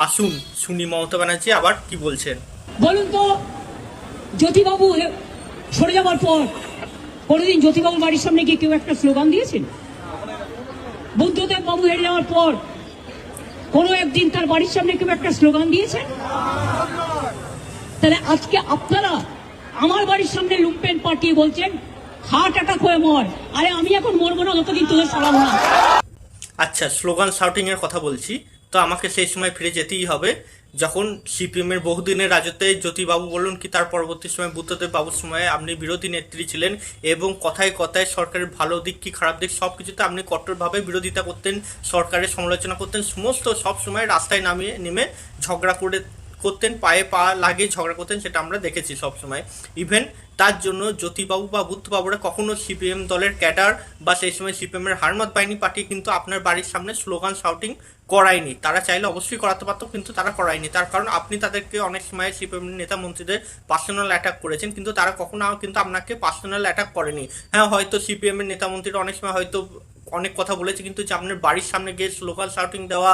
আসুন শুনি মমতা ব্যানার্জি আবার কি বলছেন। বলুন তো, জ্যোতিবাবু সরে যাওয়ার পর কোনোদিন জ্যোতিবাবুর বাড়ির সামনে গিয়ে কেউ একটা স্লোগান দিয়েছেন? বুদ্ধদেব বাবু হেরে যাওয়ার পর কোনো একদিন তার বাড়ির সামনে কেউ একটা স্লোগান দিয়েছেন? তাহলে আজকে আপনারা আমার বাড়ির সামনে লুম্পেন পাঠিয়ে বলছেন হার্ট অ্যাটাক হয়ে মর। আরে আমি এখন মরবো না যতদিন তোদের সরাবো না। আচ্ছা, স্লোগান শাউটিং এর কথা বলছি, তো আমাকে সেই সময় ফিরে যেতেই হবে যখন সিপিএম এর বহুদিনের রাজত্বে জ্যোতিবাবু বলুন কি তার পরবর্তী সময় বুদ্ধদেব বাবুর সময়ে আপনি বিরোধী নেত্রী ছিলেন এবং কথায় কথায় সরকারের ভালো দিক কি খারাপ দিক সব কিছুতে আপনি কঠোরভাবে বিরোধিতা করতেন, সরকারের সমালোচনা করতেন, সমস্ত সব সময় রাস্তায় নামিয়ে নেমে ঝগড়া করতেন, পায়ে পা লাগিয়ে ঝগড়া করতেন, সেটা আমরা দেখেছি সব সময়। ইভেন তার জন্য জ্যোতিবাবু বা বুদ্ধবাবুরা কখনো সিপিএম দলের ক্যাডার বা সেই সময় সিপিএম এর হারমাত বাহিনী পাঠিয়ে কিন্তু আপনার বাড়ির সামনে স্লোগান শাউটিং করায়নি। তারা চাইলে অবশ্যই করাতে পারতো, কিন্তু তারা করায়নি। তার কারণ আপনি তাদেরকে অনেক সময় সিপিএম নেতা মন্ত্রীদের পার্সোনাল অ্যাটাক করেছেন, কিন্তু তারা কখনো কিন্তু আপনাকে পার্সোনাল অ্যাটাক করেনি। হ্যাঁ, হয়তো সিপিএম এর নেতা মন্ত্রীরা অনেক সময় হয়তো অনেক কথা বলেছে, কিন্তু যে আপনার বাড়ির সামনে গিয়ে স্লোগান শাউটিং দেওয়া,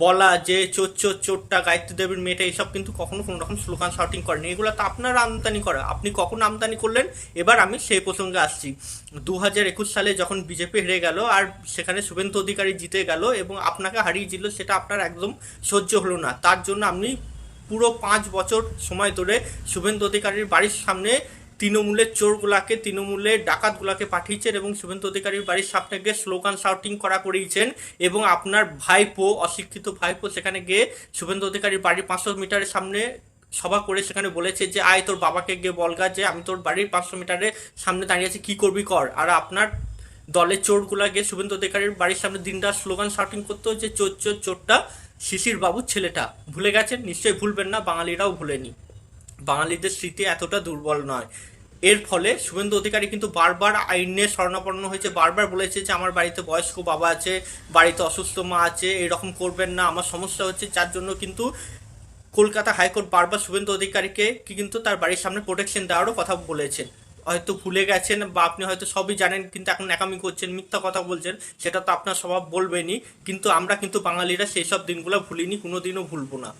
বলা যে চোর চোর চোরটা গায়ত্রী দেবীর মেয়েটা, এইসব কিন্তু কখনো কোনো রকম স্লোগান শাউটিং করেনি। এগুলো তো আপনার আমদানি করা, আপনি কখন আমদানি করলেন? এবার আমি সেই প্রসঙ্গে আসছি। 2021 সালে যখন বিজেপি হেরে গেল আর সেখানে শুভেন্দু অধিকারী জিতে গেল এবং আপনাকে হারিয়ে দিল, সেটা আপনার একদম সহ্য হলো না। তার জন্য আপনি পুরো 5 বছর সময় ধরে শুভেন্দু অধিকারীর বাড়ির সামনে তৃণমূলের চোরগুলাকে, তৃণমূলের ডাকাতগুলাকে পাঠিয়েছেন এবং শুভেন্দু অধিকারীর বাড়ির সামনে গিয়ে স্লোগান শাউটিং করা করিয়েছেন। এবং আপনার ভাইপো, অশিক্ষিত ভাইপো, সেখানে গিয়ে শুভেন্দু অধিকারীর বাড়ির 500 মিটারের সামনে সভা করে সেখানে বলেছে যে আয় তোর বাবাকে গিয়ে বলগা যে আমি তোর বাড়ির 500 মিটারের সামনে দাঁড়িয়ে আছি, কি করবি কর। আর আপনার দলের চোরগুলা গিয়ে শুভেন্দু অধিকারীর বাড়ির সামনে দিনরাত স্লোগান শাউটিং করতো যে চোর চোর চোরটা শিশির বাবুর ছেলেটা। ভুলে গেছেন? নিশ্চয়ই ভুলবেন না, বাঙালিরাও ভুলেনি। বাঙালিদের স্মৃতি এতটা দুর্বল নয়। এর ফলে শুভেন্দু অধিকারী কিন্তু বারবার আইন নিয়ে শরণাপন্ন হয়েছে, বারবার বলেছে যে আমার বাড়িতে বয়স্ক বাবা আছে, বাড়িতে অসুস্থ মা আছে, এরকম করবেন না, আমার সমস্যা হচ্ছে। যার জন্য কিন্তু কলকাতা হাইকোর্ট বারবার শুভেন্দু অধিকারীকে কিন্তু তার বাড়ির সামনে প্রোটেকশন দেওয়ারও কথা বলেছেন। হয়তো ভুলে গেছেন বা আপনি হয়তো সবই জানেন, কিন্তু এখন ন্যাকামি করছেন, মিথ্যা কথা বলছেন, সেটা তো আপনার স্বভাব বলবেনই। কিন্তু আমরা কিন্তু বাঙালিরা সেই সব দিনগুলো ভুলিনি, কোনোদিনও ভুলবো না।